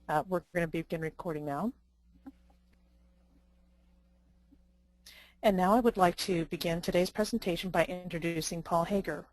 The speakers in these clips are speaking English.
We're going to begin recording now. And now I would like to begin today's presentation by introducing Paul Hager.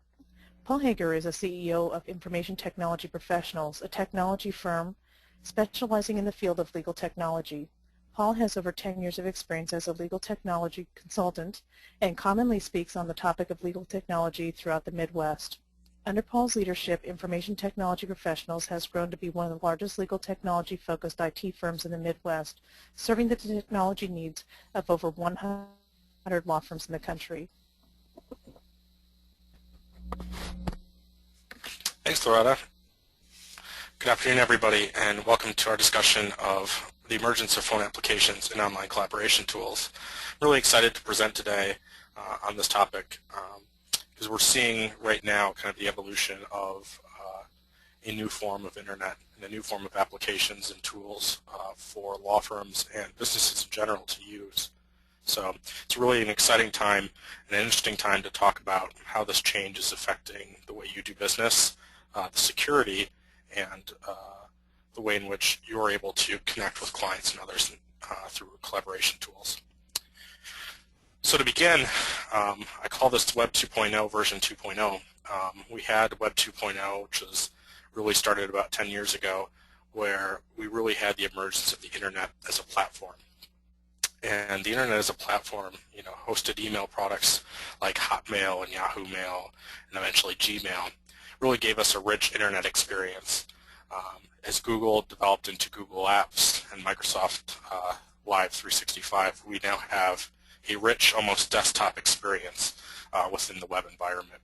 Paul Hager is a CEO of Information Technology Professionals, a technology firm specializing in the field of legal technology. Paul has over 10 years of experience as a legal technology consultant and commonly speaks on the topic of legal technology throughout the Midwest. Under Paul's leadership, Information Technology Professionals has grown to be one of the largest legal technology-focused IT firms in the Midwest, serving the technology needs of over 100 law firms in the country. Thanks, Loretta. Good afternoon, everybody, and welcome to our discussion of the emergence of phone applications and online collaboration tools. I'm really excited to present today on this topic because we're seeing right now kind of the evolution of a new form of internet and a new form of applications and tools for law firms and businesses in general to use. So it's really an exciting time and an interesting time to talk about how this change is affecting the way you do business, the security, and the way in which you're able to connect with clients and others through collaboration tools. So to begin, I call this Web 2.0 version 2.0. We had Web 2.0, which was really started about 10 years ago, where we really had the emergence of the internet as a platform. And the internet as a platform, hosted email products like Hotmail and Yahoo Mail and eventually Gmail really gave us a rich internet experience. As Google developed into Google Apps and Microsoft Live 365, we now have a rich, almost desktop experience within the web environment.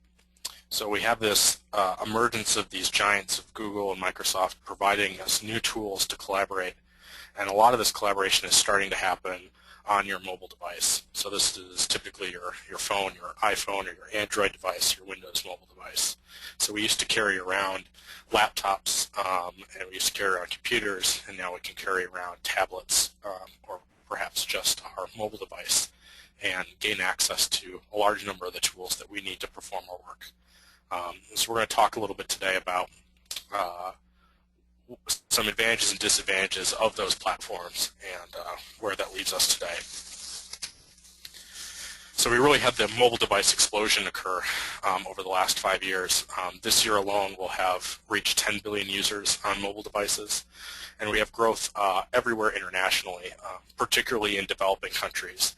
So we have this emergence of these giants of Google and Microsoft providing us new tools to collaborate, and a lot of this collaboration is starting to happen on your mobile device. So this is typically your phone, your iPhone, or your Android device, your Windows mobile device. So we used to carry around laptops, and we used to carry around computers, and now we can carry around tablets or perhaps just our mobile device and gain access to a large number of the tools that we need to perform our work. So we're going to talk a little bit today about some advantages and disadvantages of those platforms and where that leaves us today. So we really had the mobile device explosion occur over the last 5 years. This year alone we'll have reached 10 billion users on mobile devices, and we have growth everywhere internationally, particularly in developing countries.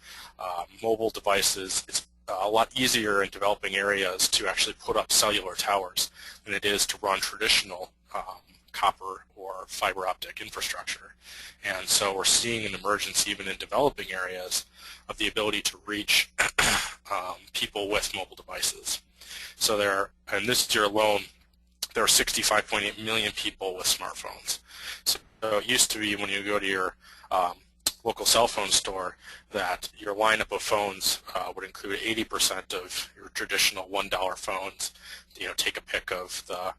Mobile devices, it's a lot easier in developing areas to actually put up cellular towers than it is to run traditional copper or fiber optic infrastructure. And so we're seeing an emergence even in developing areas of the ability to reach people with mobile devices. So and this year alone, there are 65.8 million people with smartphones. So it used to be when you go to your local cell phone store that your lineup of phones would include 80% of your traditional $1 phones. Take a pick of the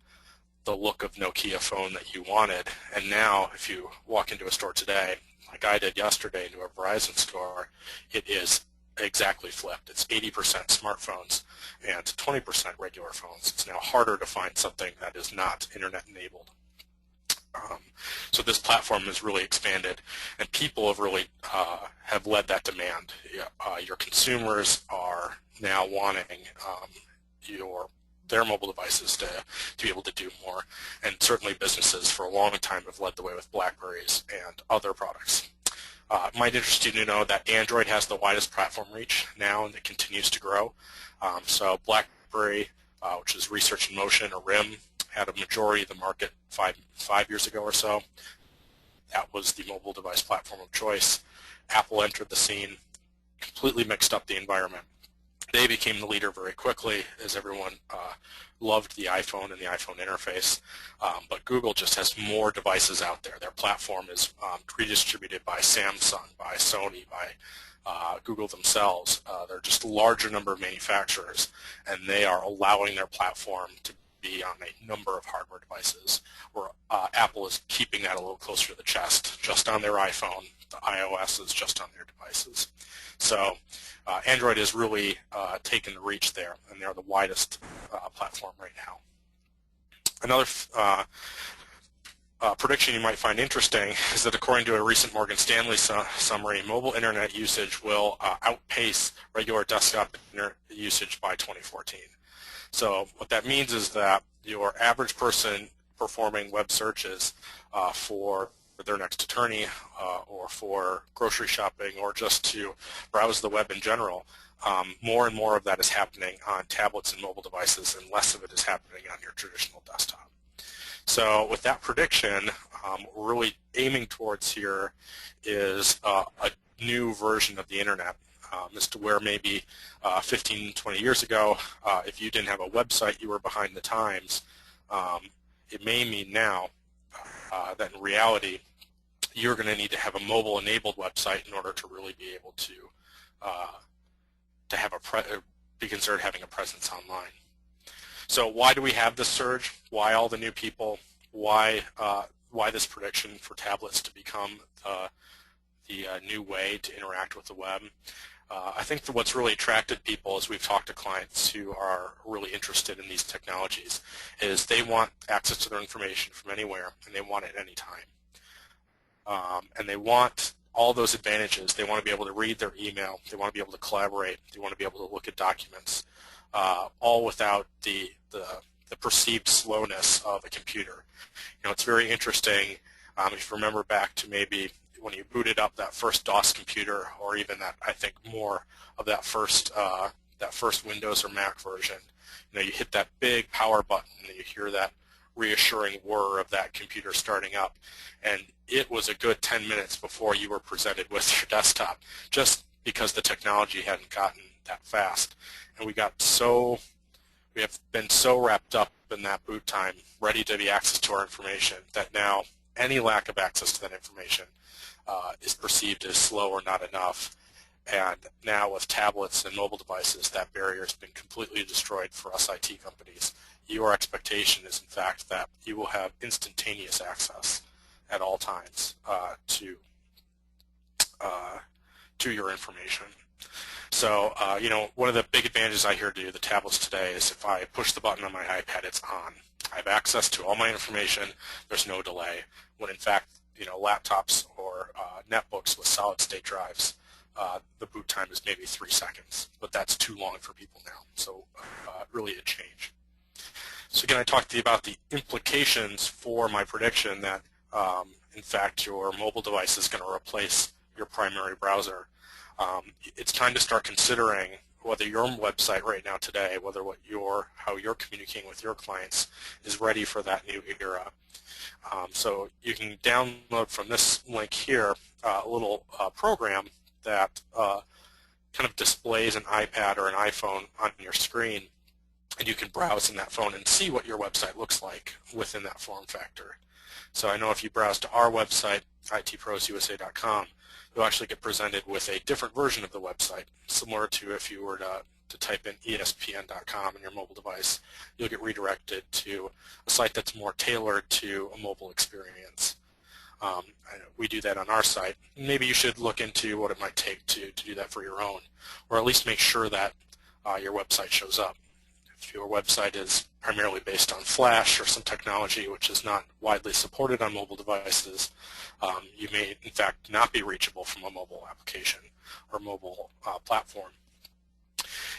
look of Nokia phone that you wanted, and now if you walk into a store today, like I did yesterday into a Verizon store, it is exactly flipped. It's 80% smartphones and 20% regular phones. It's now harder to find something that is not internet enabled. So this platform has really expanded, and people have really have led that demand. Your consumers are now wanting their mobile devices to be able to do more, and certainly businesses for a long time have led the way with BlackBerries and other products. It might interest you to know that Android has the widest platform reach now, and it continues to grow. So BlackBerry, which is Research in Motion, or RIM, had a majority of the market five years ago or so. That was the mobile device platform of choice. Apple entered the scene, completely mixed up the environment. They became the leader very quickly as everyone loved the iPhone and the iPhone interface, but Google just has more devices out there. Their platform is redistributed by Samsung, by Sony, by Google themselves. They're just a larger number of manufacturers, and they are allowing their platform to be on a number of hardware devices, where Apple is keeping that a little closer to the chest, just on their iPhone. The iOS is just on their devices. So Android has really taken the reach there, and they're the widest platform right now. Another prediction you might find interesting is that according to a recent Morgan Stanley summary, mobile internet usage will outpace regular desktop internet usage by 2014. So what that means is that your average person performing web searches for their next attorney or for grocery shopping or just to browse the web in general, more and more of that is happening on tablets and mobile devices, and less of it is happening on your traditional desktop. So with that prediction, we're really aiming towards here is a new version of the internet, as to where maybe 15, 20 years ago, if you didn't have a website, you were behind the times. It may mean now that in reality, you're going to need to have a mobile-enabled website in order to really be able to have be considered having a presence online. So why do we have this surge? Why all the new people? Why this prediction for tablets to become the new way to interact with the web? I think that what's really attracted people as we've talked to clients who are really interested in these technologies is they want access to their information from anywhere, and they want it at any time. And they want all those advantages. They want to be able to read their email. They want to be able to collaborate. They want to be able to look at documents, all without the perceived slowness of a computer. You know, it's very interesting if you remember back to maybe when you booted up that first DOS computer, or even that, I think more of that first Windows or Mac version. You know, you hit that big power button and you hear that reassuring whir of that computer starting up, and it was a good 10 minutes before you were presented with your desktop, just because the technology hadn't gotten that fast. And we have been so wrapped up in that boot time, ready to be access to our information, that now any lack of access to that information is perceived as slow or not enough. And now with tablets and mobile devices, that barrier has been completely destroyed for us IT companies. Your expectation is, in fact, that you will have instantaneous access at all times to your information. So, you know, one of the big advantages I hear to the tablets today is if I push the button on my iPad, it's on. I have access to all my information. There's no delay. When in fact, you know, laptops or netbooks with solid-state drives, the boot time is maybe 3 seconds, but that's too long for people now. So, really a change. So again, I talked to you about the implications for my prediction that, in fact, your mobile device is going to replace your primary browser. It's time to start considering whether your website right now today, how you're communicating with your clients is ready for that new era. So you can download from this link here a little program that kind of displays an iPad or an iPhone on your screen, and you can browse in that phone and see what your website looks like within that form factor. So I know if you browse to our website, itprosusa.com, you'll actually get presented with a different version of the website, similar to if you were to type in espn.com on your mobile device. You'll get redirected to a site that's more tailored to a mobile experience. We do that on our site. Maybe you should look into what it might take to do that for your own, or at least make sure that your website shows up. If your website is primarily based on Flash or some technology which is not widely supported on mobile devices, you may in fact not be reachable from a mobile application or mobile platform.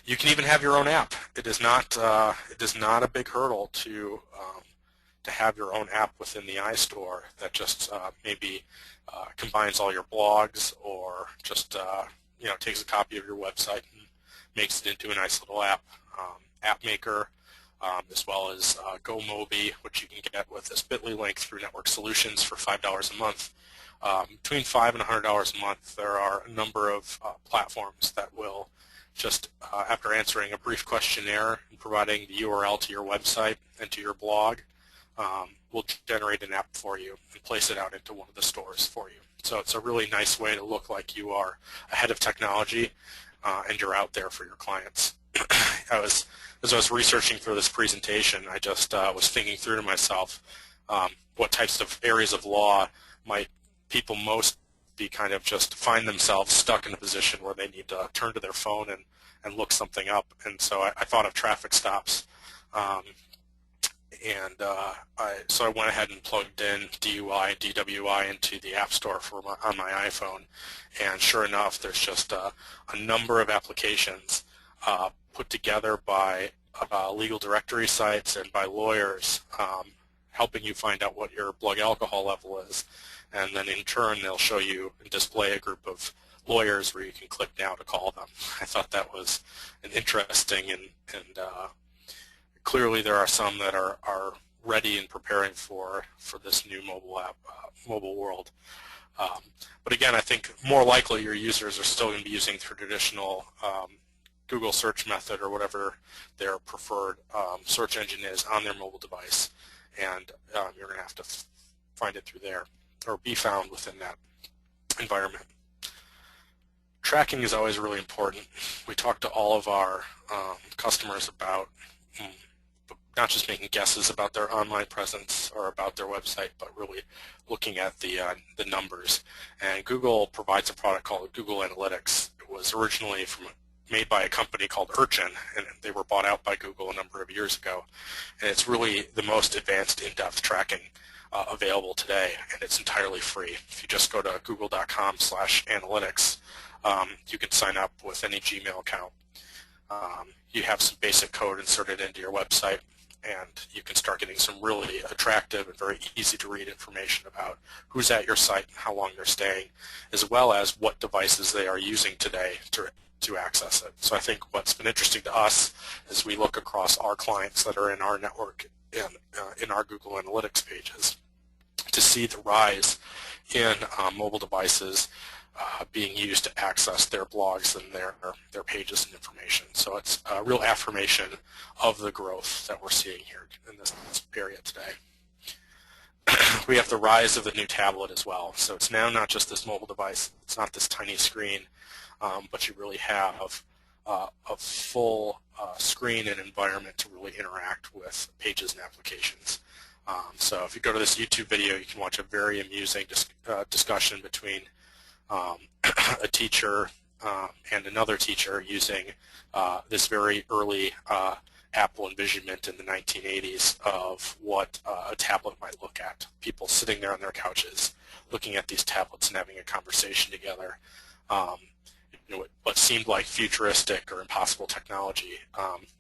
You can even have your own app. It is not a big hurdle to have your own app within the iStore that just maybe combines all your blogs, or just you know, takes a copy of your website and makes it into a nice little app. App Maker, as well as GoMobi, which you can get with this bit.ly link through Network Solutions for $5 a month. Between $5 and $100 a month, there are a number of platforms that will just, after answering a brief questionnaire and providing the URL to your website and to your blog, will generate an app for you and place it out into one of the stores for you. So it's a really nice way to look like you are ahead of technology and you're out there for your clients. As I was researching for this presentation, I just was thinking through to myself what types of areas of law might people most be kind of just find themselves stuck in a position where they need to turn to their phone and look something up. And so I thought of traffic stops. And so I went ahead and plugged in DWI into the App Store on my iPhone, and sure enough, there's just a number of applications put together by legal directory sites and by lawyers, helping you find out what your blood alcohol level is, and then in turn they'll show you and display a group of lawyers where you can click now to call them. I thought that was an interesting and clearly there are some that are ready and preparing for this new mobile world. But again, I think more likely your users are still going to be using the traditional Google search method or whatever their preferred search engine is on their mobile device, and you're going to have to find it through there or be found within that environment. Tracking is always really important. We talk to all of our customers about not just making guesses about their online presence or about their website, but really looking at the numbers. And Google provides a product called Google Analytics. It was originally made by a company called Emergence, and they were bought out by Google a number of years ago. And it's really the most advanced in-depth tracking available today, and it's entirely free. If you just go to google.com/analytics, you can sign up with any Gmail account. You have some basic code inserted into your website, and you can start getting some really attractive and very easy to read information about who's at your site and how long they're staying, as well as what devices they are using today to access it. So I think what's been interesting to us as we look across our clients that are in our network and in our Google Analytics pages to see the rise in mobile devices being used to access their blogs and their pages and information. So it's a real affirmation of the growth that we're seeing here in this area today. We have the rise of the new tablet as well. So it's now not just this mobile device. It's not this tiny screen, but you really have a full screen and environment to really interact with pages and applications. So if you go to this YouTube video, you can watch a very amusing discussion between a teacher and another teacher using this very early Apple envisionment in the 1980s of what a tablet might look at. People sitting there on their couches looking at these tablets and having a conversation together. What seemed like futuristic or impossible technology,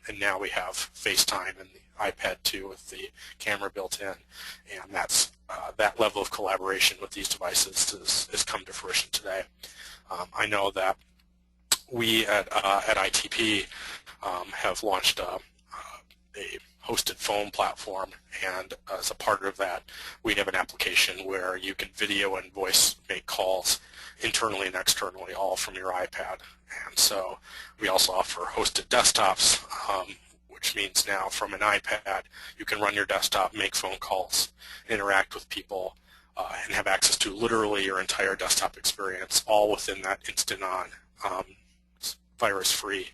and now we have FaceTime and the iPad 2 with the camera built in, and that's that level of collaboration with these devices has come to fruition today. I know that we at ITP have launched a hosted phone platform, and as a part of that, we have an application where you can video and voice make calls internally and externally, all from your iPad. And so we also offer hosted desktops, which means now from an iPad you can run your desktop, make phone calls, interact with people, and have access to literally your entire desktop experience, all within that instant-on, virus-free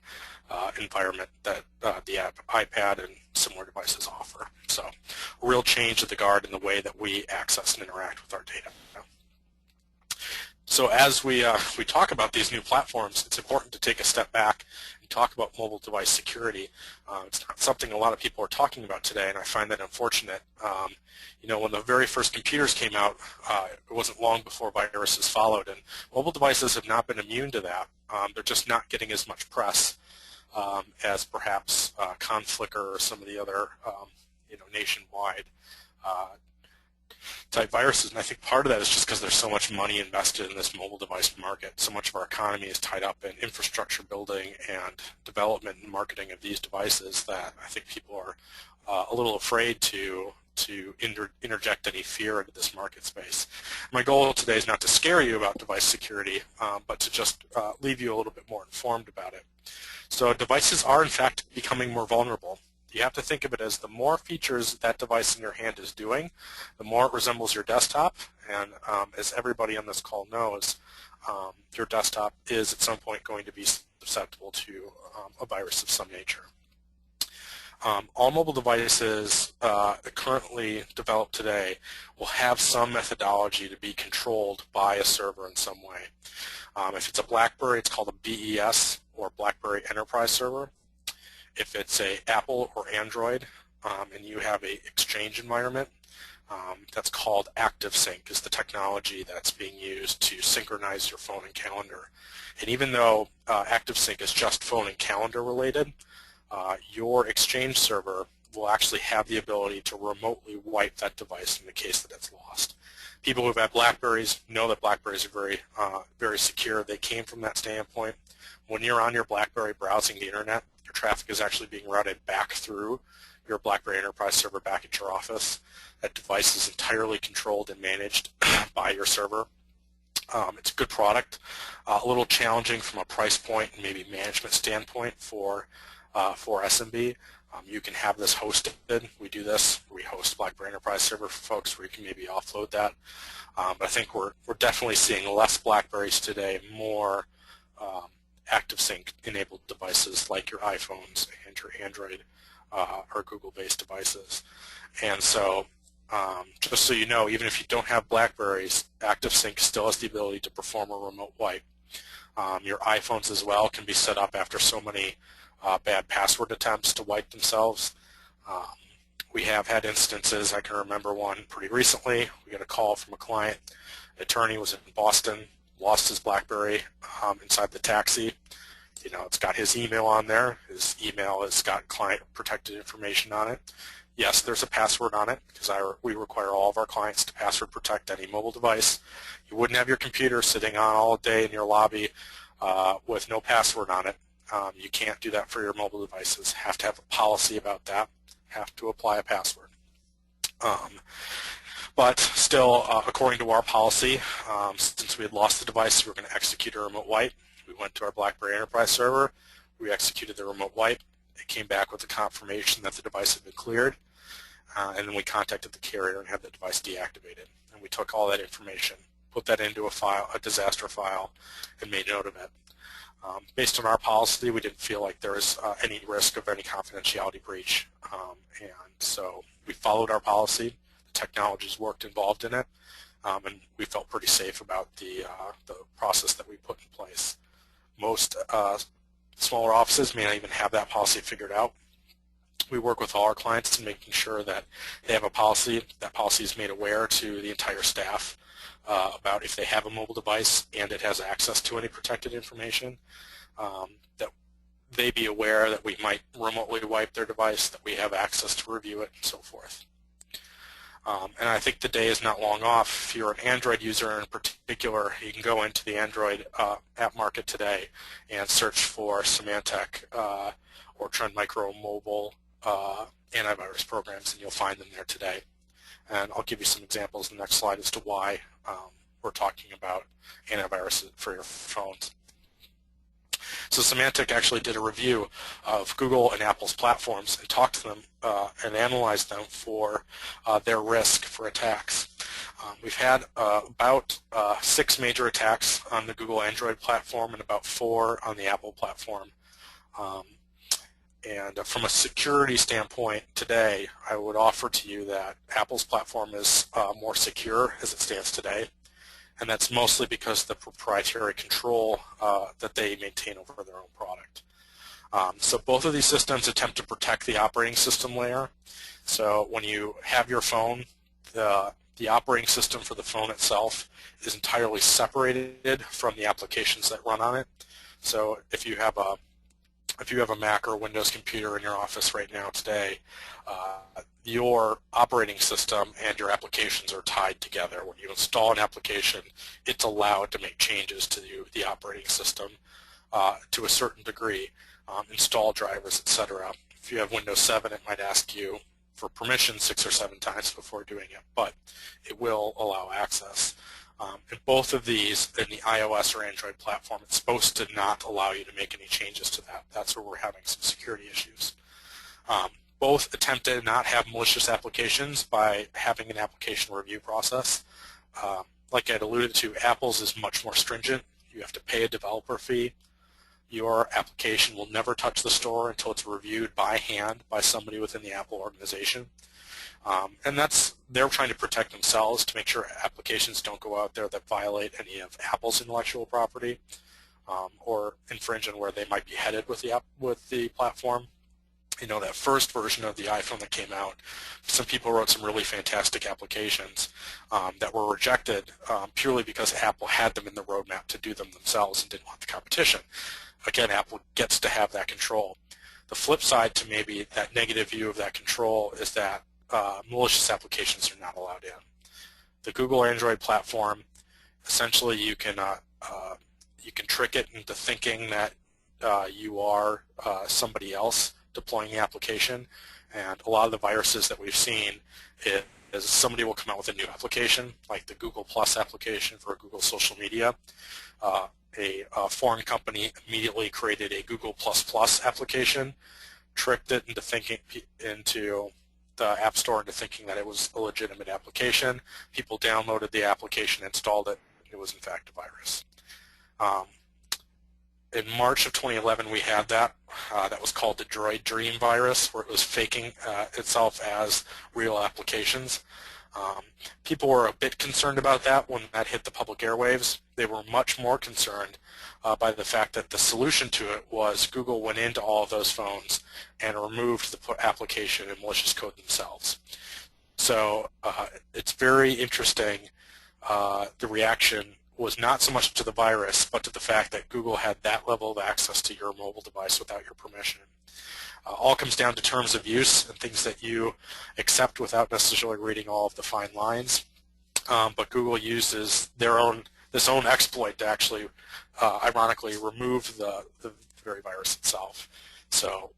environment that the iPad and similar devices offer. So a real change of the guard in the way that we access and interact with our data. So as we talk about these new platforms, it's important to take a step back and talk about mobile device security. It's not something a lot of people are talking about today, and I find that unfortunate. When the very first computers came out, it wasn't long before viruses followed, and mobile devices have not been immune to that. They're just not getting as much press as perhaps Conflicker or some of the other nationwide type viruses, and I think part of that is just because there's so much money invested in this mobile device market. So much of our economy is tied up in infrastructure building and development and marketing of these devices that I think people are a little afraid to interject any fear into this market space. My goal today is not to scare you about device security, but to just leave you a little bit more informed about it. So devices are in fact becoming more vulnerable. You have to think of it as the more features that device in your hand is doing, the more it resembles your desktop, and as everybody on this call knows, your desktop is at some point going to be susceptible to a virus of some nature. All mobile devices currently developed today will have some methodology to be controlled by a server in some way. If it's a BlackBerry, it's called a BES, or BlackBerry Enterprise Server. If it's a Apple or Android, and you have a Exchange environment, that's called ActiveSync is the technology that's being used to synchronize your phone and calendar. And even though ActiveSync is just phone and calendar related, your Exchange server will actually have the ability to remotely wipe that device in the case that it's lost. People who've had BlackBerries know that BlackBerries are very secure. They came from that standpoint. When you're on your BlackBerry browsing the internet, your traffic is actually being routed back through your BlackBerry Enterprise server back at your office. That device is entirely controlled and managed by your server. It's a good product, a little challenging from a price point and maybe management standpoint for SMB. You can have this hosted. We do this. We host BlackBerry Enterprise server for folks where you can maybe offload that. But I think we're definitely seeing less BlackBerries today, more ActiveSync enabled devices like your iPhones and your Android or Google-based devices. And so just so you know, even if you don't have BlackBerries, ActiveSync still has the ability to perform a remote wipe. Your iPhones as well can be set up after so many bad password attempts to wipe themselves. We have had instances, I can remember one pretty recently. We got a call from a client. Attorney was in Boston, lost his BlackBerry inside the taxi. You know, it's got his email on there. His email has got client protected information on it. Yes, there's a password on it because we require all of our clients to password protect any mobile device. You wouldn't have your computer sitting on all day in your lobby with no password on it. You can't do that for your mobile devices. Have to have a policy about that. Have to apply a password. But still, according to our policy, since we had lost the device, we were going to execute a remote wipe. We went to our BlackBerry Enterprise server. We executed the remote wipe. It came back with a confirmation that the device had been cleared. And then we contacted the carrier and had the device deactivated. And we took all that information, put that into a file, a disaster file, and made note of it. Based on our policy, we didn't feel like there was any risk of any confidentiality breach. And so we followed our policy. The technologies worked involved in it. And we felt pretty safe about the process that we put in place. Most smaller offices may not even have that policy figured out. We work with all our clients in making sure that they have a policy. That policy is made aware to the entire staff about if they have a mobile device and it has access to any protected information, that they be aware that we might remotely wipe their device, that we have access to review it, and so forth. And I think the day is not long off. If you're an Android user in particular, you can go into the Android app market today and search for Symantec or Trend Micro mobile antivirus programs, and you'll find them there today. And I'll give you some examples in the next slide as to why we're talking about antivirus for your phones. So Symantec actually did a review of Google and Apple's platforms and talked to them and analyzed them for their risk for attacks. We've had about 6 major attacks on the Google Android platform and about 4 on the Apple platform. And from a security standpoint today, I would offer to you that Apple's platform is more secure as it stands today. And that's mostly because of the proprietary control that they maintain over their own product. So both of these systems attempt to protect the operating system layer. So when you have your phone, the operating system for the phone itself is entirely separated from the applications that run on it. So if you have a Mac or a Windows computer in your office right now today, your operating system and your applications are tied together. When you install an application, it's allowed to make changes to the operating system to a certain degree, install drivers, etc. If you have Windows 7, it might ask you for permission 6 or 7 times before doing it, but it will allow access. In both of these, in the iOS or Android platform, it's supposed to not allow you to make any changes to that. That's where we're having some security issues. Both attempt to not have malicious applications by having an application review process. Like I'd alluded to, Apple's is much more stringent. You have to pay a developer fee. Your application will never touch the store until it's reviewed by hand by somebody within the Apple organization. And they're trying to protect themselves to make sure applications don't go out there that violate any of Apple's intellectual property or infringe on where they might be headed with the platform. that first version of the iPhone that came out, some people wrote some really fantastic applications that were rejected purely because Apple had them in the roadmap to do them themselves and didn't want the competition. Again, Apple gets to have that control. The flip side to maybe that negative view of that control is that malicious applications are not allowed in. The Google Android platform, essentially you can trick it into thinking that you are somebody else deploying the application, and a lot of the viruses that we've seen is somebody will come out with a new application, like the Google Plus application for Google social media. A foreign company immediately created a Google Plus application, tricked it into the App Store into thinking that it was a legitimate application. People downloaded the application, installed it, and it was in fact a virus. In March of 2011, we had that. That was called the Droid Dream virus, where it was faking itself as real applications. People were a bit concerned about that when that hit the public airwaves. They were much more concerned by the fact that the solution to it was Google went into all of those phones and removed the application and malicious code themselves. So it's very interesting. The reaction was not so much to the virus, but to the fact that Google had that level of access to your mobile device without your permission. All comes down to terms of use and things that you accept without necessarily reading all of the fine lines. But Google uses this own exploit to actually, ironically, remove the very virus itself. So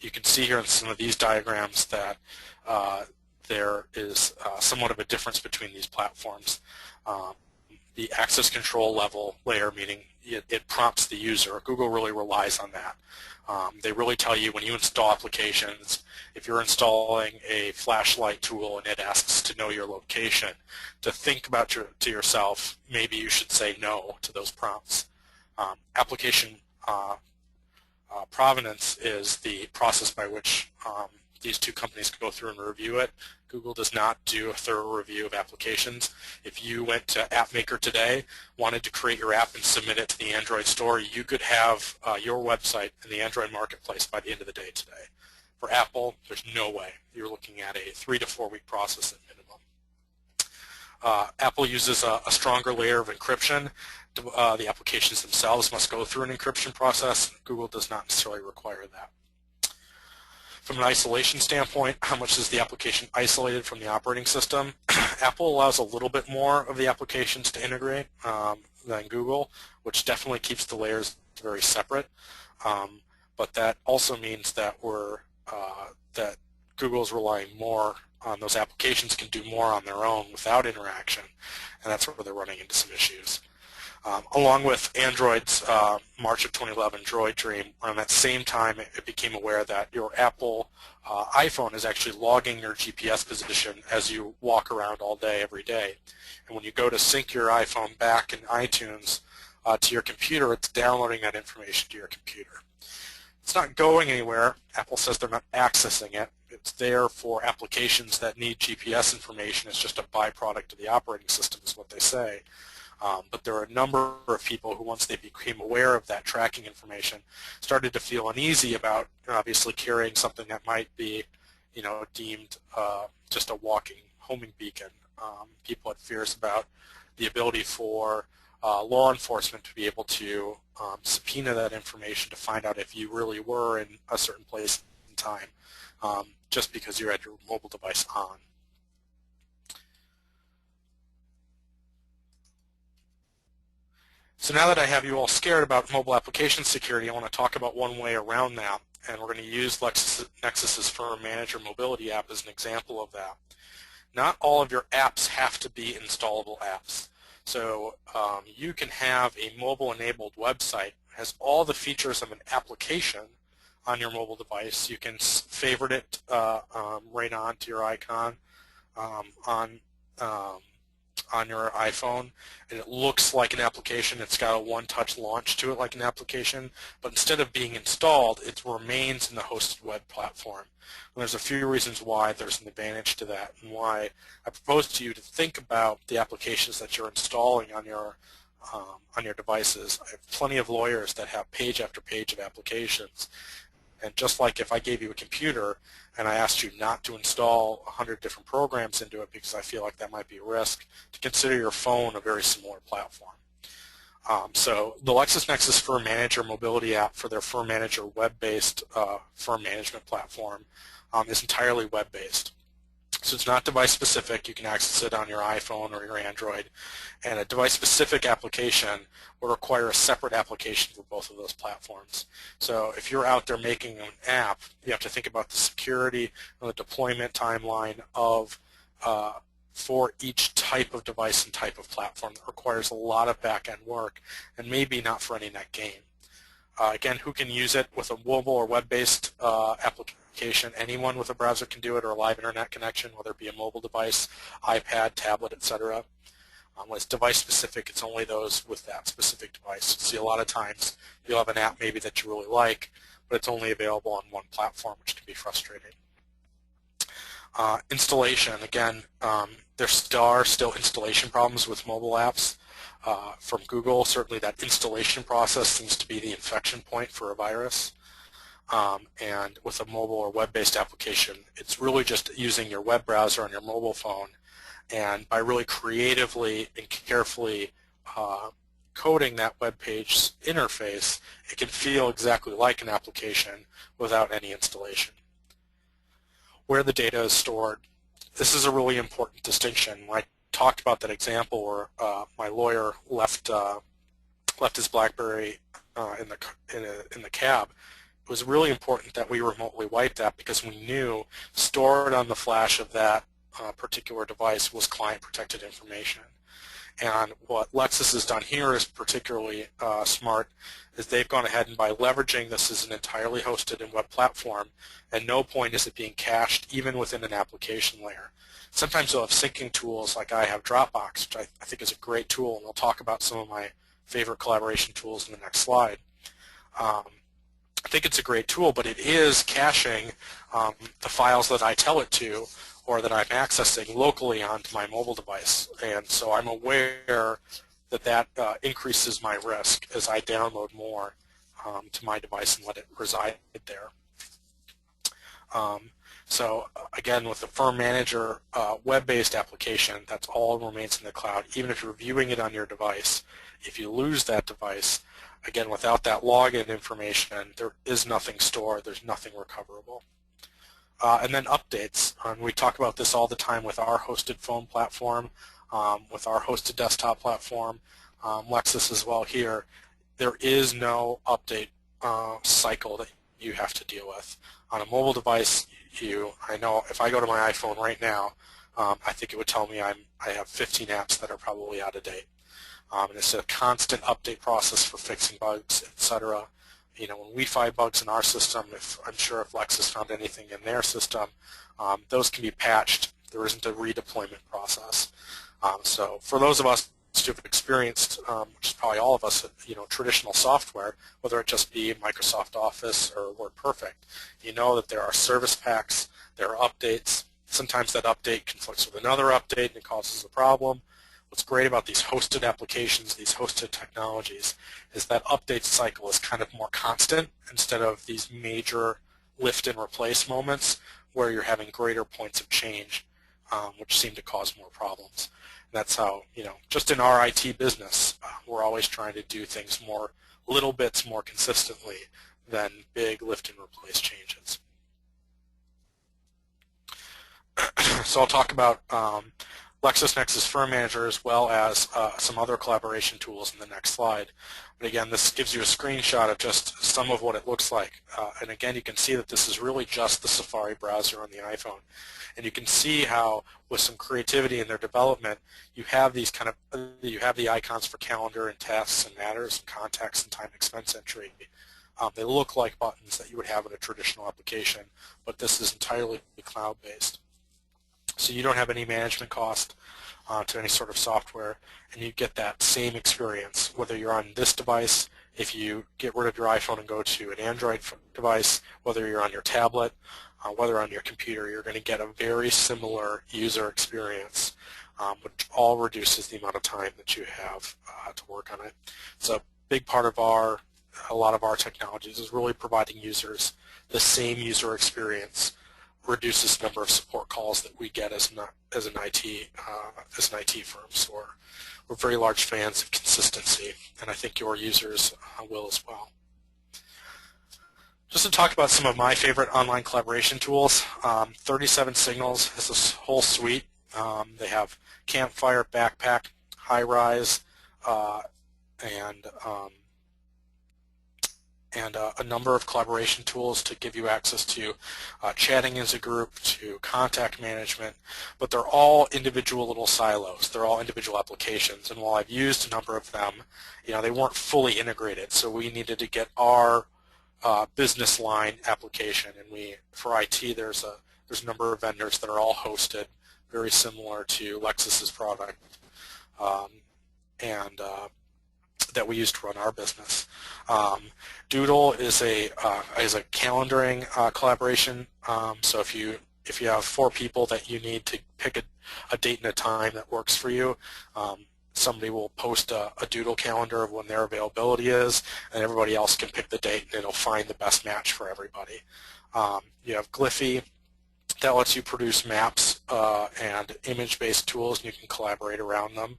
you can see here in some of these diagrams that there is somewhat of a difference between these platforms. The access control level layer, meaning it prompts the user. Google really relies on that. They really tell you when you install applications, if you're installing a flashlight tool and it asks to know your location, to think about to yourself, maybe you should say no to those prompts. Application provenance is the process by which these two companies go through and review it. Google does not do a thorough review of applications. If you went to App Maker today, wanted to create your app and submit it to the Android store, you could have your website in the Android marketplace by the end of the day today. For Apple, there's no way. You're looking at a 3 to 4 week process at minimum. Apple uses a stronger layer of encryption. The applications themselves must go through an encryption process. Google does not necessarily require that. From an isolation standpoint, how much is the application isolated from the operating system? Apple allows a little bit more of the applications to integrate than Google, which definitely keeps the layers very separate. But that also means that that Google is relying more on those applications, can do more on their own without interaction, and that's where they're running into some issues. Along with Android's March of 2011 Droid Dream, around that same time it became aware that your Apple iPhone is actually logging your GPS position as you walk around all day, every day. And when you go to sync your iPhone back in iTunes to your computer, it's downloading that information to your computer. It's not going anywhere. Apple says they're not accessing it. It's there for applications that need GPS information. It's just a byproduct of the operating system is what they say. But there are a number of people who, once they became aware of that tracking information, started to feel uneasy about obviously carrying something that might be, deemed just a walking homing beacon. People had fears about the ability for law enforcement to be able to subpoena that information to find out if you really were in a certain place in time, just because you had your mobile device on. So now that I have you all scared about mobile application security, I want to talk about one way around that, and we're going to use Nexus's Firm Manager Mobility app as an example of that. Not all of your apps have to be installable apps. So you can have a mobile-enabled website that has all the features of an application on your mobile device. You can favorite it right onto your icon on your iPhone, and it looks like an application. It's got a one-touch launch to it like an application, but instead of being installed, it remains in the hosted web platform. And there's a few reasons why there's an advantage to that, and why I propose to you to think about the applications that you're installing on your devices. I have plenty of lawyers that have page after page of applications, And just like if I gave you a computer and I asked you not to install 100 different programs into it because I feel like that might be a risk, to consider your phone a very similar platform. So the LexisNexis Firm Manager mobility app for their Firm Manager web-based firm management platform is entirely web-based. So it's not device-specific. You can access it on your iPhone or your Android. And a device-specific application will require a separate application for both of those platforms. So if you're out there making an app, you have to think about the security and the deployment timeline of for each type of device and type of platform that requires a lot of back-end work and maybe not for any net gain. Again, who can use it with a mobile or web-based application? Anyone with a browser can do it, or a live internet connection, whether it be a mobile device, iPad, tablet, etc. When it's device-specific, it's only those with that specific device. See, a lot of times you'll have an app maybe that you really like, but it's only available on one platform, which can be frustrating. Installation, again, there are still installation problems with mobile apps. From Google, certainly that installation process seems to be the infection point for a virus. And with a mobile or web-based application, it's really just using your web browser on your mobile phone, and by really creatively and carefully coding that web page interface, it can feel exactly like an application without any installation. Where the data is stored. This is a really important distinction. When I talked about that example where my lawyer left his BlackBerry in the cab, it was really important that we remotely wipe that, because we knew stored on the flash of that particular device was client-protected information. And what Lexis has done here is particularly smart, is they've gone ahead and by leveraging this as an entirely hosted and web platform, at no point is it being cached even within an application layer. Sometimes you'll have syncing tools, like I have Dropbox, which I think is a great tool, and I'll talk about some of my favorite collaboration tools in the next slide. I think it's a great tool, but it is caching the files that I tell it to, or that I'm accessing locally onto my mobile device. And so I'm aware that that increases my risk as I download more to my device and let it reside there. So again, with the Firm Manager web-based application, that's all remains in the cloud. Even if you're viewing it on your device, if you lose that device, again, without that login information, there is nothing stored, there's nothing recoverable. And then updates. We talk about this all the time with our hosted phone platform, with our hosted desktop platform, Lexis as well here. There is no update cycle that you have to deal with. On a mobile device, I know if I go to my iPhone right now, I think it would tell me I have 15 apps that are probably out of date. And it's a constant update process for fixing bugs, etc. You know, when we find bugs in our system, I'm sure if Lexis found anything in their system, those can be patched. There isn't a redeployment process. So for those of us who have experienced, which is probably all of us, traditional software, whether it just be Microsoft Office or WordPerfect, you know that there are service packs, there are updates. Sometimes that update conflicts with another update and it causes a problem. What's great about these hosted applications, these hosted technologies, is that update cycle is kind of more constant instead of these major lift and replace moments where you're having greater points of change, which seem to cause more problems. And that's how, just in our IT business, we're always trying to do things little bits more consistently than big lift and replace changes. So I'll talk about LexisNexis Firm Manager as well as some other collaboration tools in the next slide. But again, this gives you a screenshot of just some of what it looks like. And again, you can see that this is really just the Safari browser on the iPhone. And you can see how, with some creativity in their development, you have these you have the icons for calendar and tasks and matters and contacts and time expense entry. They look like buttons that you would have in a traditional application, but this is entirely cloud-based. So you don't have any management cost to any sort of software, and you get that same experience, whether you're on this device, if you get rid of your iPhone and go to an Android device, whether you're on your tablet, whether on your computer, you're going to get a very similar user experience, which all reduces the amount of time that you have to work on it. So a big part of our a lot of our technologies is really providing users the same user experience, reduces the number of support calls that we get as an IT firm. So we're very large fans of consistency, and I think your users will as well. Just to talk about some of my favorite online collaboration tools, 37 Signals has this whole suite. They have Campfire, Backpack, High-Rise, and a number of collaboration tools to give you access to chatting as a group, to contact management, but they're all individual little silos. They're all individual applications, and while I've used a number of them, they weren't fully integrated, so we needed to get our business line application, and for IT, there's a number of vendors that are all hosted, very similar to Lexus's product, and that we use to run our business. Doodle is a calendaring collaboration. So if you have 4 people that you need to pick a date and a time that works for you, somebody will post a Doodle calendar of when their availability is, and everybody else can pick the date, and it'll find the best match for everybody. You have Glyphy. That lets you produce maps and image-based tools, and you can collaborate around them.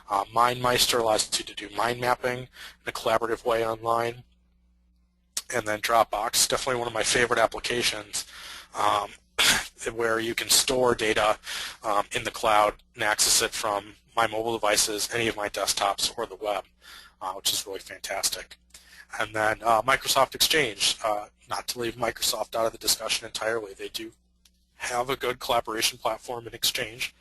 MindMeister allows you to do mind mapping in a collaborative way online. And then Dropbox, definitely one of my favorite applications, where you can store data in the cloud and access it from my mobile devices, any of my desktops, or the web, which is really fantastic. And then Microsoft Exchange, not to leave Microsoft out of the discussion entirely, they do have a good collaboration platform in Exchange.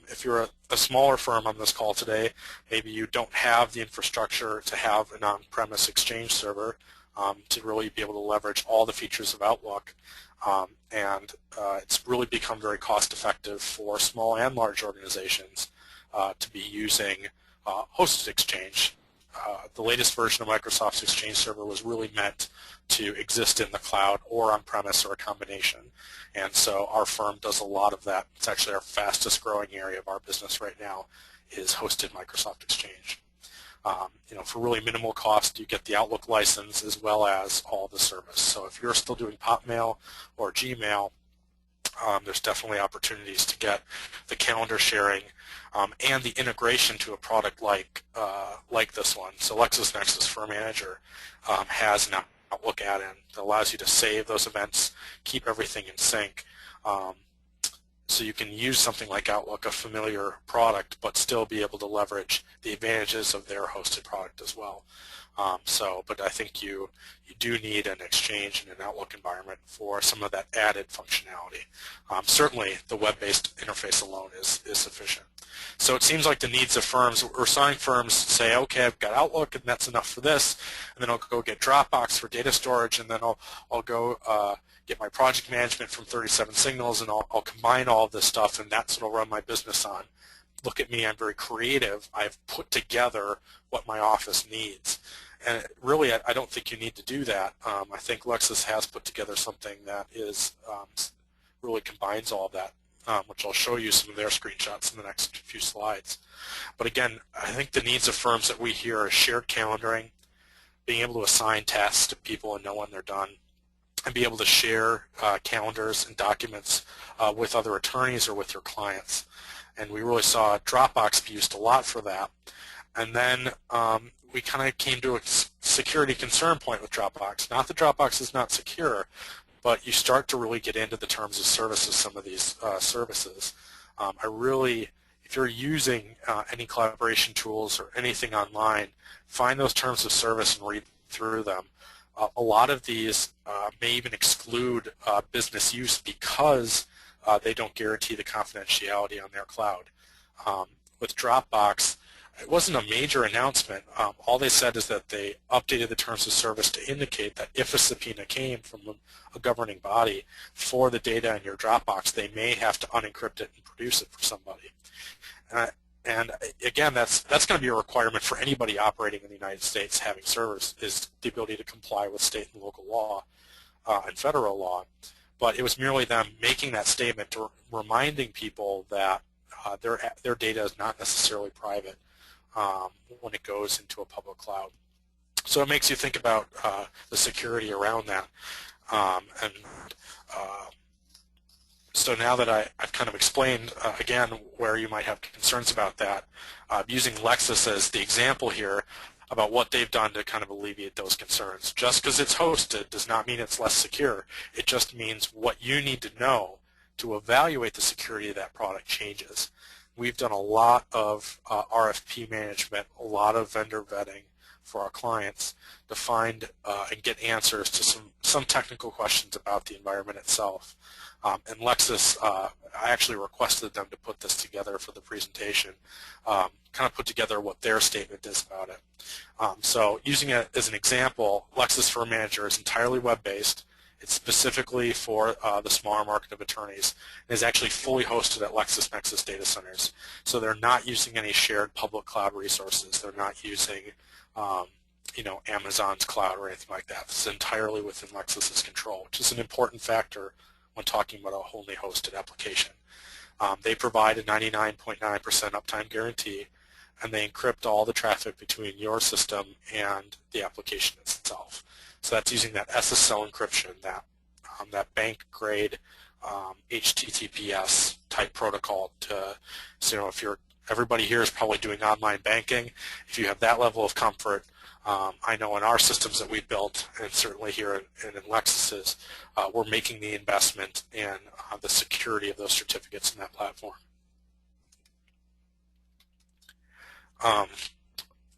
If you're a smaller firm on this call today, maybe you don't have the infrastructure to have an on-premise Exchange server to really be able to leverage all the features of Outlook. It's really become very cost-effective for small and large organizations to be using hosted Exchange. The latest version of Microsoft's Exchange Server was really meant to exist in the cloud or on-premise or a combination. And so our firm does a lot of that. It's actually our fastest growing area of our business right now is hosted Microsoft Exchange. For really minimal cost, you get the Outlook license as well as all the service. So if you're still doing Hotmail or Gmail, there's definitely opportunities to get the calendar sharing and the integration to a product like this one. So LexisNexis Firm Manager has an Outlook add-in that allows you to save those events, keep everything in sync, so you can use something like Outlook, a familiar product, but still be able to leverage the advantages of their hosted product as well. But I think you do need an Exchange and an Outlook environment for some of that added functionality. Certainly, the web-based interface alone is sufficient. So it seems like the needs of firms, or some firms say, okay, I've got Outlook, and that's enough for this, and then I'll go get Dropbox for data storage, and then I'll go get my project management from 37 Signals, and I'll combine all of this stuff, and that's what I'll run my business on. Look at me, I'm very creative. I've put together what my office needs. And really, I don't think you need to do that. I think Lexis has put together something that is really combines all of that, which I'll show you some of their screenshots in the next few slides. But again, I think the needs of firms that we hear are shared calendaring, being able to assign tasks to people and know when they're done, and be able to share calendars and documents with other attorneys or with your clients. And we really saw Dropbox be used a lot for that. And then we kind of came to a security concern point with Dropbox. Not that Dropbox is not secure, but you start to really get into the terms of service of some of these services. If you're using any collaboration tools or anything online, find those terms of service and read through them. A lot of these may even exclude business use because they don't guarantee the confidentiality on their cloud. With Dropbox, it wasn't a major announcement. All they said is that they updated the terms of service to indicate that if a subpoena came from a governing body for the data in your Dropbox, they may have to unencrypt it and produce it for somebody. And again, that's going to be a requirement for anybody operating in the United States having servers, is the ability to comply with state and local law and federal law. But it was merely them making that statement, reminding people that their data is not necessarily private when it goes into a public cloud. So it makes you think about the security around that. And so now that I've kind of explained, again, where you might have concerns about that, using Lexis as the example here about what they've done to kind of alleviate those concerns. Just because it's hosted does not mean it's less secure. It just means what you need to know to evaluate the security of that product changes. We've done a lot of RFP management, a lot of vendor vetting for our clients to find and get answers to some technical questions about the environment itself. And Lexis, I actually requested them to put this together for the presentation, kind of put together what their statement is about it. So using it as an example, Lexis Firm Manager is entirely web-based. It's specifically for the smaller market of attorneys. It is actually fully hosted at LexisNexis data centers. So they're not using any shared public cloud resources. They're not using Amazon's cloud or anything like that. This is entirely within Lexis's control, which is an important factor when talking about a wholly hosted application. They provide a 99.9% uptime guarantee, and they encrypt all the traffic between your system and the application itself. So that's using that SSL encryption, that bank-grade HTTPS type protocol. So if everybody here is probably doing online banking, if you have that level of comfort, I know in our systems that we've built, and certainly here in Lexis's, we're making the investment in the security of those certificates in that platform.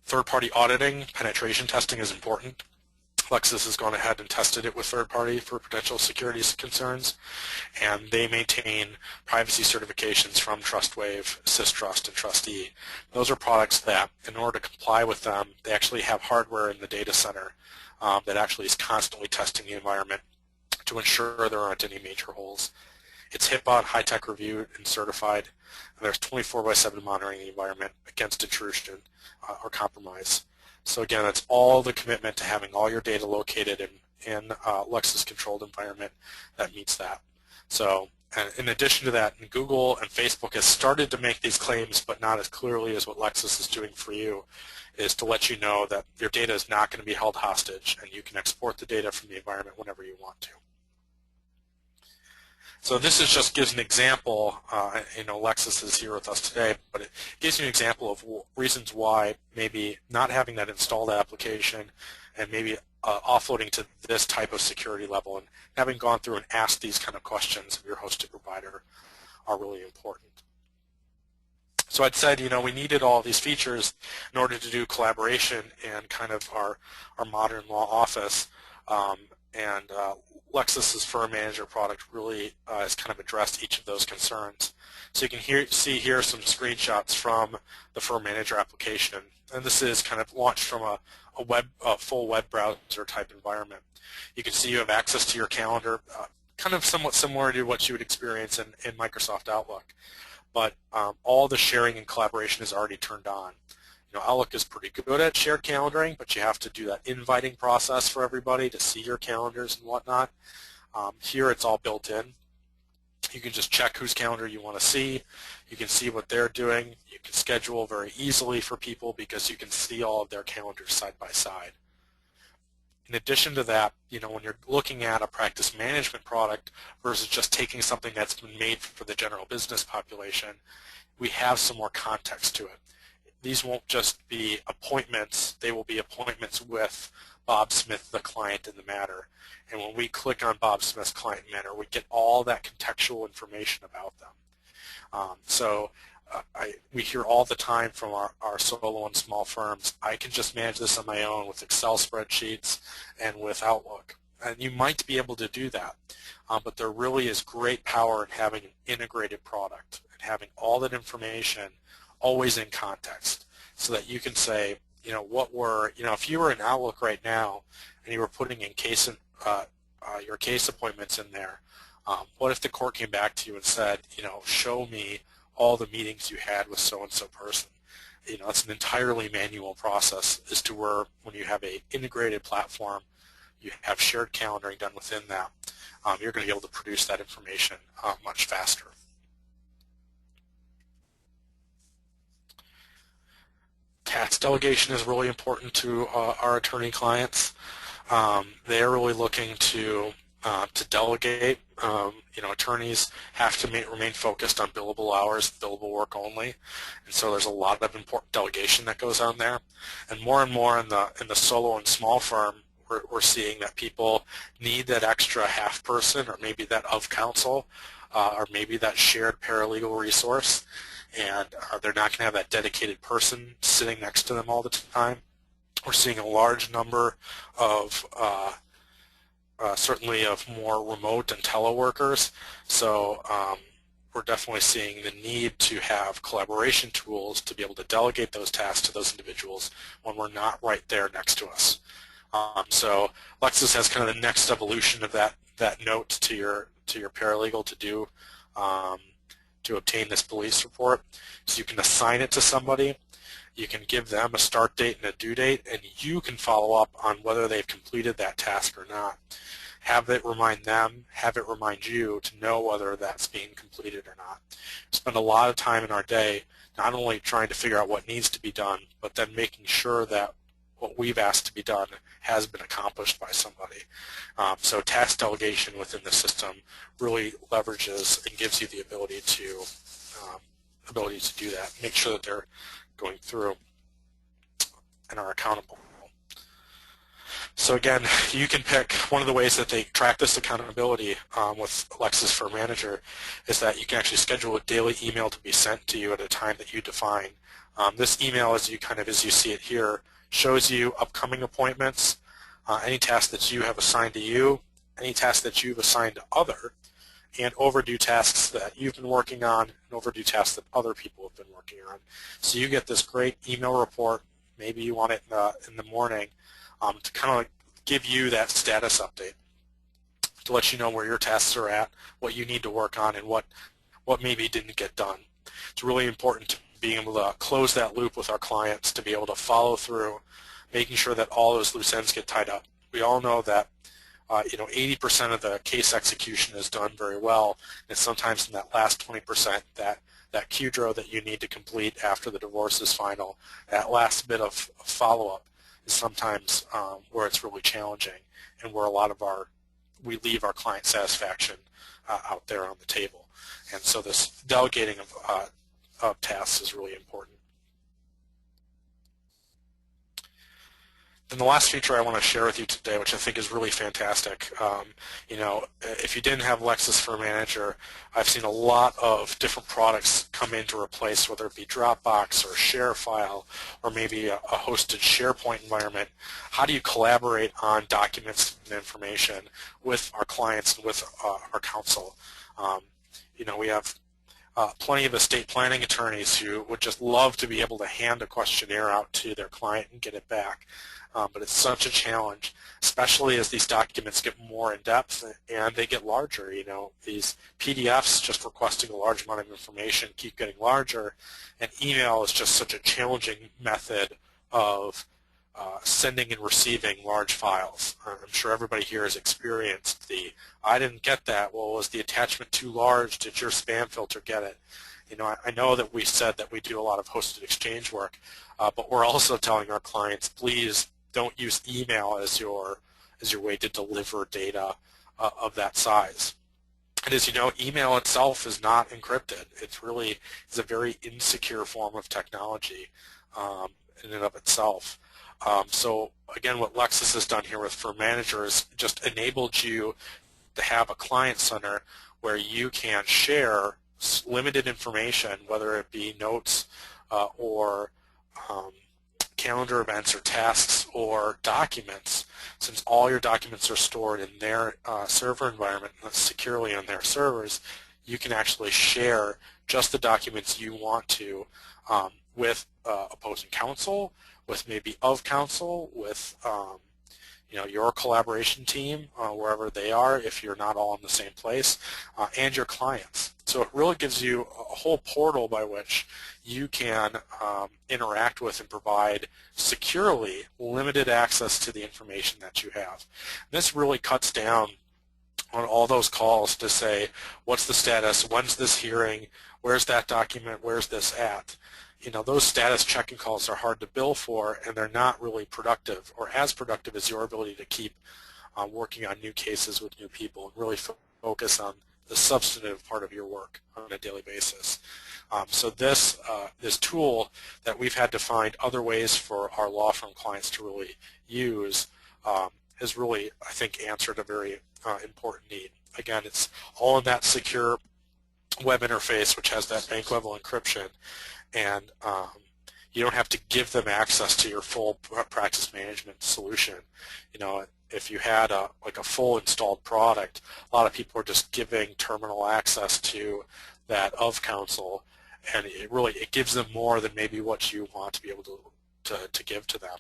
Third-party auditing, penetration testing is important. Lexis has gone ahead and tested it with third-party for potential security concerns, and they maintain privacy certifications from TrustWave, SysTrust, and TrustE. Those are products that, in order to comply with them, they actually have hardware in the data center that actually is constantly testing the environment to ensure there aren't any major holes. It's HIPAA, high-tech reviewed and certified, and there's 24/7 monitoring the environment against intrusion or compromise. So again, it's all the commitment to having all your data located in Lexis controlled environment that meets that. So and in addition to that, Google and Facebook has started to make these claims, but not as clearly as what Lexis is doing for you, is to let you know that your data is not going to be held hostage and you can export the data from the environment whenever you want to. So this just gives an example, Lexis is here with us today, but it gives you an example of reasons why maybe not having that installed application and maybe offloading to this type of security level and having gone through and asked these kind of questions of your hosted provider are really important. So I'd said, we needed all these features in order to do collaboration and kind of our modern law office, Lexis's Firm Manager product really has kind of addressed each of those concerns. So you can see here some screenshots from the Firm Manager application, and this is kind of launched from a full web browser type environment. You can see you have access to your calendar, kind of somewhat similar to what you would experience in Microsoft Outlook, but all the sharing and collaboration is already turned on. Outlook is pretty good at shared calendaring, but you have to do that inviting process for everybody to see your calendars and whatnot. Here it's all built in. You can just check whose calendar you want to see. You can see what they're doing. You can schedule very easily for people because you can see all of their calendars side by side. In addition to that, when you're looking at a practice management product versus just taking something that's been made for the general business population, we have some more context to it. These won't just be appointments, they will be appointments with Bob Smith, the client in the matter. And when we click on Bob Smith's client in the matter, we get all that contextual information about them. We hear all the time from our solo and small firms, I can just manage this on my own with Excel spreadsheets and with Outlook. And you might be able to do that, but there really is great power in having an integrated product and having all that information always in context, so that you can say, if you were in Outlook right now and you were putting in your case appointments in there, what if the court came back to you and said, show me all the meetings you had with so-and-so person? It's an entirely manual process as to where when you have an integrated platform, you have shared calendaring done within that, you're going to be able to produce that information much faster. task delegation is really important to our attorney clients. They are really looking to delegate. Attorneys have to remain focused on billable hours, billable work only, and so there's a lot of important delegation that goes on there. And more in the solo and small firm, we're seeing that people need that extra half person, or maybe that of counsel, or maybe that shared paralegal resource, and they're not going to have that dedicated person sitting next to them all the time. We're seeing a large number of certainly of more remote and teleworkers, so we're definitely seeing the need to have collaboration tools to be able to delegate those tasks to those individuals when we're not right there next to us. So Lexis has kind of the next evolution of that note to your paralegal to do to obtain this police report. So you can assign it to somebody, you can give them a start date and a due date, and you can follow up on whether they've completed that task or not. Have it remind them, have it remind you to know whether that's being completed or not. We spend a lot of time in our day not only trying to figure out what needs to be done, but then making sure that what we've asked to be done has been accomplished by somebody. So task delegation within the system really leverages and gives you the ability to do that. Make sure that they're going through and are accountable. So again, you can pick one of the ways that they track this accountability with Lexis for Manager is that you can actually schedule a daily email to be sent to you at a time that you define. This email, as you see it here, shows you upcoming appointments, any tasks that you have assigned to you, any tasks that you've assigned to other, and overdue tasks that you've been working on and overdue tasks that other people have been working on. So you get this great email report. Maybe you want it in the morning to kind of give you that status update, to let you know where your tasks are at, what you need to work on, and what maybe didn't get done. It's really important to being able to close that loop with our clients, to be able to follow through, making sure that all those loose ends get tied up. We all know that 80% of the case execution is done very well, and sometimes in that last 20%, that QDRO that you need to complete after the divorce is final, that last bit of follow-up is sometimes where it's really challenging, and where we leave our client satisfaction out there on the table. And so this delegating of tasks is really important. And the last feature I want to share with you today, which I think is really fantastic, if you didn't have Lexis for Manager, I've seen a lot of different products come in to replace, whether it be Dropbox or ShareFile or maybe a hosted SharePoint environment. How do you collaborate on documents and information with our clients and with our counsel? We have plenty of estate planning attorneys who would just love to be able to hand a questionnaire out to their client and get it back. But it's such a challenge, especially as these documents get more in depth and they get larger. These PDFs just requesting a large amount of information keep getting larger, and email is just such a challenging method of sending and receiving large files. I'm sure everybody here has experienced I didn't get that. Well, was the attachment too large? Did your spam filter get it? I know that we said that we do a lot of hosted exchange work, but we're also telling our clients, please don't use email as your way to deliver data of that size. And as you know, email itself is not encrypted. It's a very insecure form of technology in and of itself. So again, what Lexis has done here for managers just enabled you to have a client center where you can share limited information, whether it be notes or calendar events or tasks or documents. Since all your documents are stored in their server environment securely on their servers, you can actually share just the documents you want to with opposing counsel, with maybe of counsel, with your collaboration team, wherever they are, if you're not all in the same place, and your clients. So it really gives you a whole portal by which you can interact with and provide securely limited access to the information that you have. And this really cuts down on all those calls to say, what's the status, when's this hearing, where's that document, where's this at? those status checking calls are hard to bill for, and they're not really productive or as productive as your ability to keep working on new cases with new people and really focus on the substantive part of your work on a daily basis. So this tool that we've had to find other ways for our law firm clients to really use has really, I think, answered a very important need. Again, it's all in that secure web interface, which has that bank level encryption, and you don't have to give them access to your full practice management solution. If you had like a full installed product, a lot of people are just giving terminal access to that of counsel, and it gives them more than maybe what you want to be able to give to them.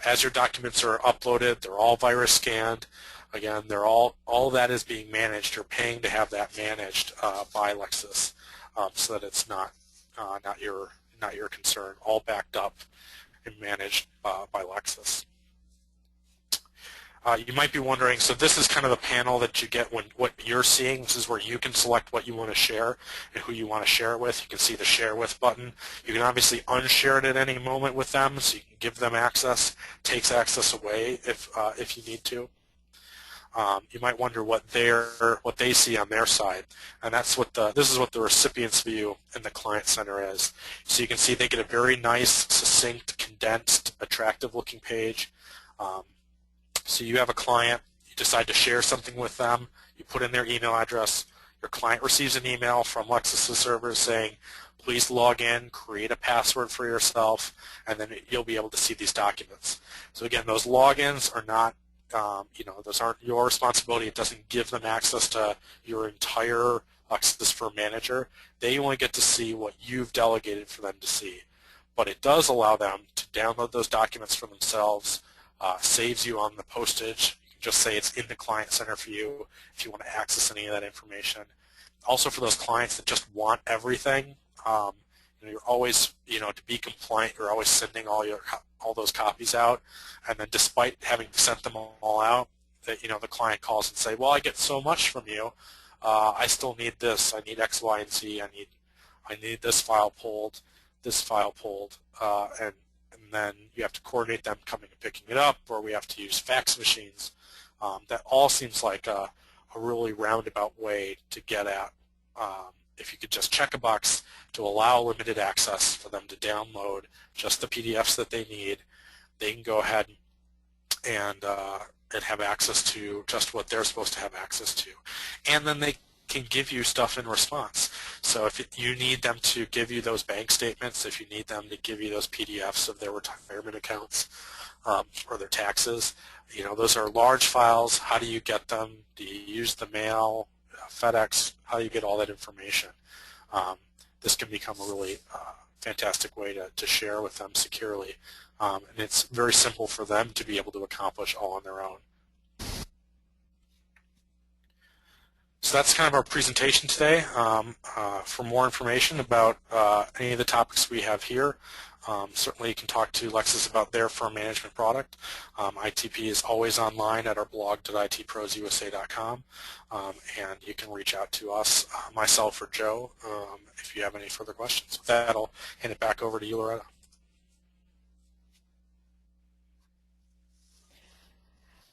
As your documents are uploaded, they're all virus scanned. Again, all that is being managed. You're paying to have that managed by Lexis, so that it's not your concern. All backed up and managed by Lexis. You might be wondering, so this is kind of the panel that you get when what you're seeing. This is where you can select what you want to share and who you want to share it with. You can see the Share With button. You can obviously unshare it at any moment with them, so you can give them access, takes access away if you need to. You might wonder what they see on their side, and this is what the recipient's view in the Client Center is. So you can see they get a very nice, succinct, condensed, attractive-looking page. So you have a client, you decide to share something with them, you put in their email address, your client receives an email from Lexis' servers saying, please log in, create a password for yourself, and then you'll be able to see these documents. So again, those logins are not, those aren't your responsibility. It doesn't give them access to your entire Lexis Firm Manager. They only get to see what you've delegated for them to see. But it does allow them to download those documents for themselves, saves you on the postage. You can just say it's in the Client Center for you if you want to access any of that information. Also for those clients that just want everything, you're always, to be compliant, you're always sending all those copies out, and then despite having sent them all out, the client calls and say, well, I get so much from you, I still need this, I need X, Y, and Z, I need this file pulled, and then you have to coordinate them coming and picking it up, or we have to use fax machines. That all seems like a really roundabout way to get at if you could just check a box to allow limited access for them to download just the PDFs that they need. They can go ahead and have access to just what they're supposed to have access to. And then they can give you stuff in response. So if you need them to give you those bank statements, if you need them to give you those PDFs of their retirement accounts or their taxes, those are large files. How do you get them? Do you use the mail, FedEx? How do you get all that information? This can become a really fantastic way to share with them securely. And it's very simple for them to be able to accomplish all on their own. So that's kind of our presentation today. For more information about any of the topics we have here, certainly you can talk to Lexis about their firm management product. ITP is always online at our blog.itprosusa.com, and you can reach out to us, myself or Joe, if you have any further questions. With that, I'll hand it back over to you, Loretta.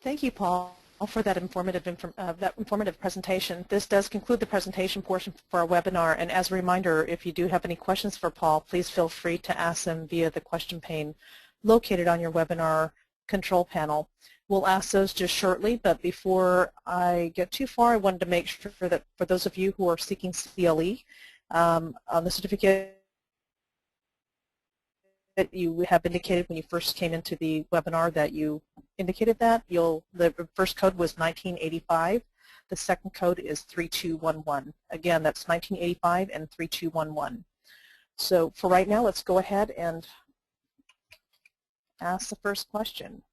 Thank you, Paul, for that informative presentation. This does conclude the presentation portion for our webinar, and as a reminder, if you do have any questions for Paul, please feel free to ask them via the question pane located on your webinar control panel. We'll ask those just shortly, but before I get too far, I wanted to make sure that for those of you who are seeking CLE, on the certificate that you have indicated when you first came into the webinar that you indicated that. The first code was 1985. The second code is 3211. Again, that's 1985 and 3211. So for right now, let's go ahead and ask the first question.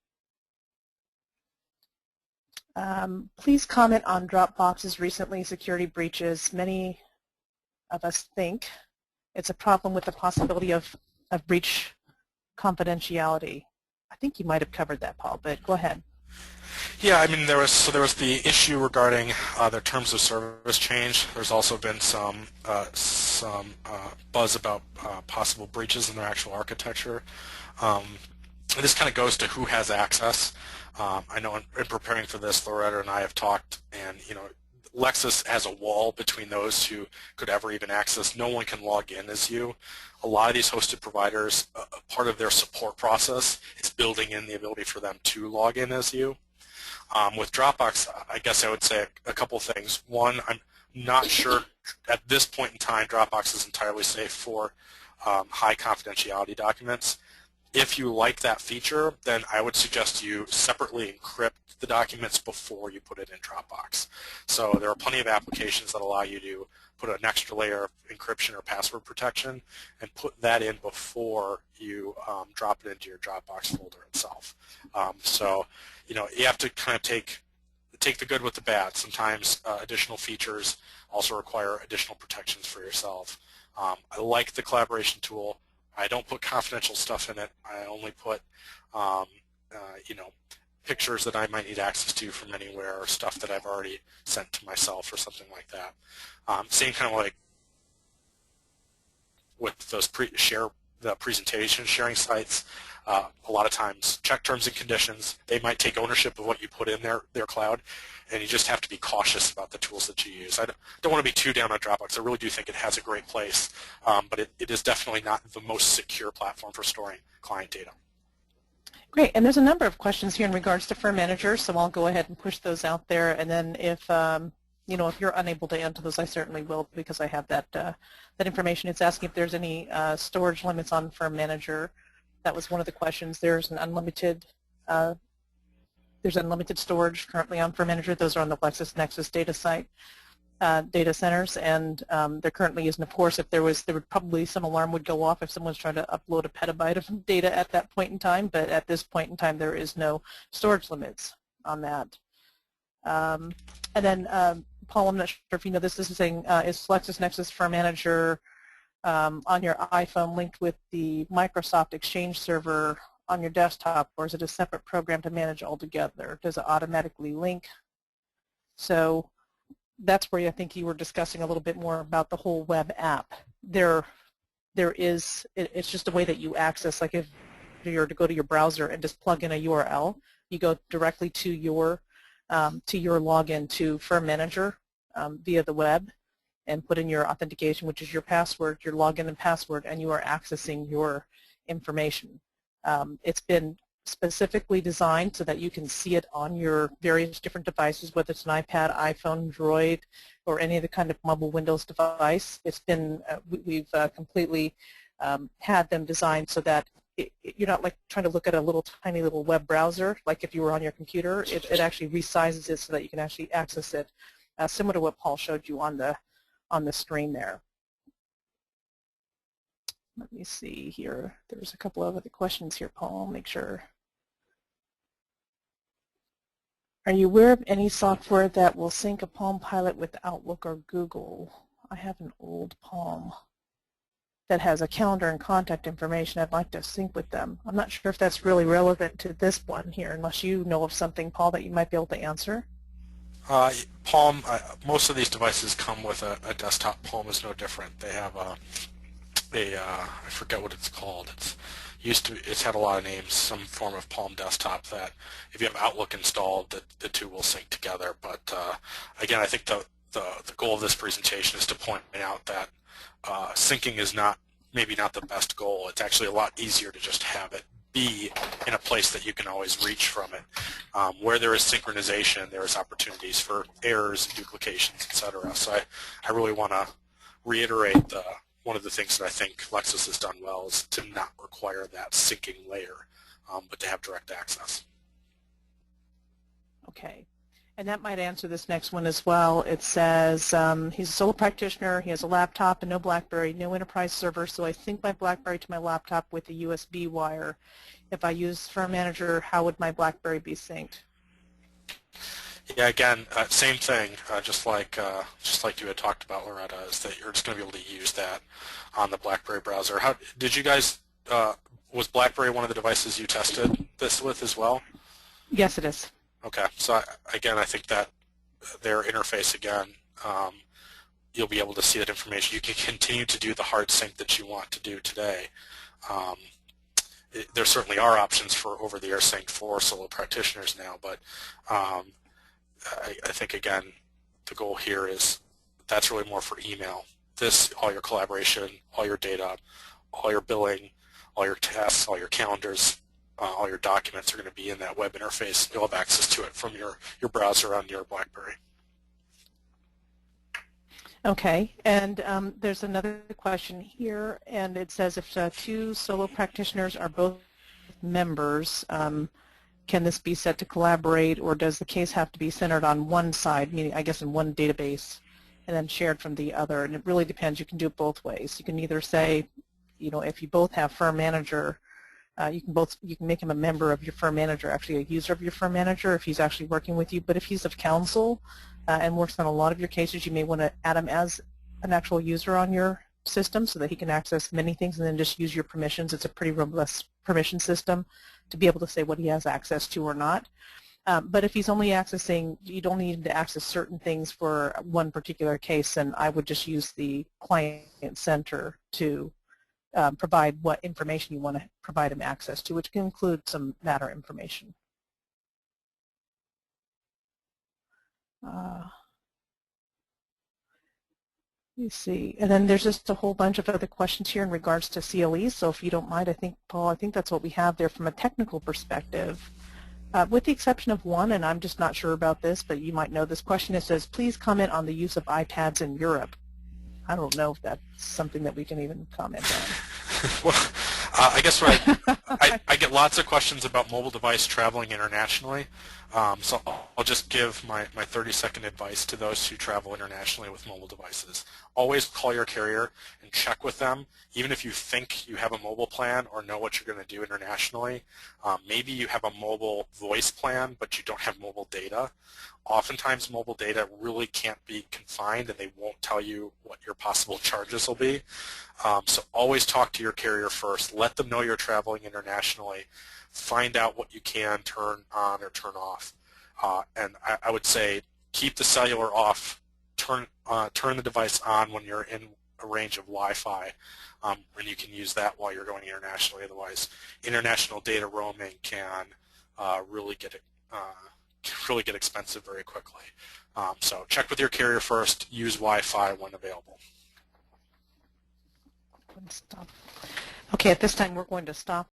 Please comment on Dropbox's recently security breaches. Many of us think it's a problem with the possibility of breach confidentiality. I think you might have covered that, Paul, but go ahead. Yeah, I mean, there was the issue regarding their terms of service change. There's also been some some buzz about possible breaches in their actual architecture. Um, and this kind of goes to who has access. I know in preparing for this, Loretta and I have talked, and Lexis has a wall between those who could ever even access. No one can log in as you. A lot of these hosted providers, part of their support process is building in the ability for them to log in as you. With Dropbox, I guess I would say a couple things. One, I'm not sure at this point in time Dropbox is entirely safe for high confidentiality documents. If you like that feature, then I would suggest you separately encrypt the documents before you put it in Dropbox. So there are plenty of applications that allow you to put an extra layer of encryption or password protection and put that in before you drop it into your Dropbox folder itself. So you have to kind of take the good with the bad. Sometimes additional features also require additional protections for yourself. I like the collaboration tool. I don't put confidential stuff in it. I only put, pictures that I might need access to from anywhere, or stuff that I've already sent to myself or something like that. Same kind of like with those the presentation sharing sites. A lot of times, check terms and conditions. They might take ownership of what you put in their cloud, and you just have to be cautious about the tools that you use. I don't want to be too down on Dropbox. I really do think it has a great place, but it is definitely not the most secure platform for storing client data. Great, and there's a number of questions here in regards to Firm Manager, so I'll go ahead and push those out there, and then if if you're unable to answer those, I certainly will, because I have that information. It's asking if there's any storage limits on Firm Manager. That was one of the questions. There's unlimited storage currently on Firm Manager. Those are on the LexisNexis data centers, and they're currently using. Of course, if there would probably some alarm would go off if someone's trying to upload a petabyte of data at that point in time. But at this point in time, there is no storage limits on that. And then, Paul, I'm not sure if you know this. This is saying, is LexisNexis Firm Manager on your iPhone linked with the Microsoft Exchange server on your desktop, or is it a separate program to manage altogether? Does it automatically link? So that's where I think you were discussing a little bit more about the whole web app. It's just a way that you access, like if you're to go to your browser and just plug in a URL, you go directly to your login to Firm Manager via the web and put in your authentication, which is your password, your login and password, and you are accessing your information. It's been specifically designed so that you can see it on your various different devices, whether it's an iPad, iPhone, Droid, or any other kind of mobile Windows device. It's been, we've completely had them designed so that you're not like trying to look at a tiny little web browser like if you were on your computer. It actually resizes it so that you can actually access it, similar to what Paul showed you on the screen there. Let me see here. There's a couple of other questions here, Paul. Make sure. Are you aware of any software that will sync a Palm Pilot with Outlook or Google? I have an old Palm that has a calendar and contact information. I'd like to sync with them. I'm not sure if that's really relevant to this one here, unless you know of something, Paul, that you might be able to answer. Palm, most of these devices come with a desktop. Palm is no different. They have I forget what it's called. It's had a lot of names, some form of Palm desktop that if you have Outlook installed, the two will sync together. But again, I think the goal of this presentation is to point out that syncing is maybe not the best goal. It's actually a lot easier to just have it be in a place that you can always reach from it. Where there is synchronization, there is opportunities for errors, duplications, etc. So I really want to reiterate one of the things that I think Lexis has done well is to not require that syncing layer, but to have direct access. Okay. And that might answer this next one as well. It says he's a solo practitioner, he has a laptop and no BlackBerry, no enterprise server, so I sync my BlackBerry to my laptop with a USB wire. If I use Firm Manager, how would my BlackBerry be synced? Yeah, again, same thing, just like you had talked about, Loretta, is that you're just going to be able to use that on the BlackBerry browser. How did you guys, was BlackBerry one of the devices you tested this with as well? Yes, it is. Okay, so again, I think that their interface, again, you'll be able to see that information. You can continue to do the hard sync that you want to do today. There certainly are options for over-the-air sync for solo practitioners now, but I think, again, the goal here is that's really more for email. All your collaboration, all your data, all your billing, all your tasks, all your calendars, all your documents are going to be in that web interface. You'll have access to it from your browser on your BlackBerry. Okay, and there's another question here, and it says if two solo practitioners are both members, can this be set to collaborate, or does the case have to be centered on one side, meaning I guess in one database, and then shared from the other? And it really depends. You can do it both ways. You can either say, if you both have firm manager, you can make him a member of your firm manager, actually a user of your firm manager if he's actually working with you. But if he's of counsel and works on a lot of your cases, you may want to add him as an actual user on your system so that he can access many things and then just use your permissions. It's a pretty robust permission system to be able to say what he has access to or not. But if he's only accessing, you don't need to access certain things for one particular case, and I would just use the client center to provide what information you want to provide him access to, which can include some matter information. Let me see. And then there's just a whole bunch of other questions here in regards to CLEs. So if you don't mind, Paul, I think that's what we have there from a technical perspective. With the exception of one, and I'm just not sure about this, but you might know this question. It says, please comment on the use of iPads in Europe. I don't know if that's something that we can even comment on. Well, I guess I get lots of questions about mobile device traveling internationally. So I'll just give my 30-second advice to those who travel internationally with mobile devices. Always call your carrier and check with them, even if you think you have a mobile plan or know what you're going to do internationally. Maybe you have a mobile voice plan, but you don't have mobile data. Oftentimes mobile data really can't be confined, and they won't tell you what your possible charges will be. So always talk to your carrier first. Let them know you're traveling internationally. Find out what you can turn on or turn off. And I would say keep the cellular off. Turn the device on when you're in a range of Wi-Fi, and you can use that while you're going internationally. Otherwise, international data roaming can really get expensive very quickly. So check with your carrier first. Use Wi-Fi when available. Okay, at this time we're going to stop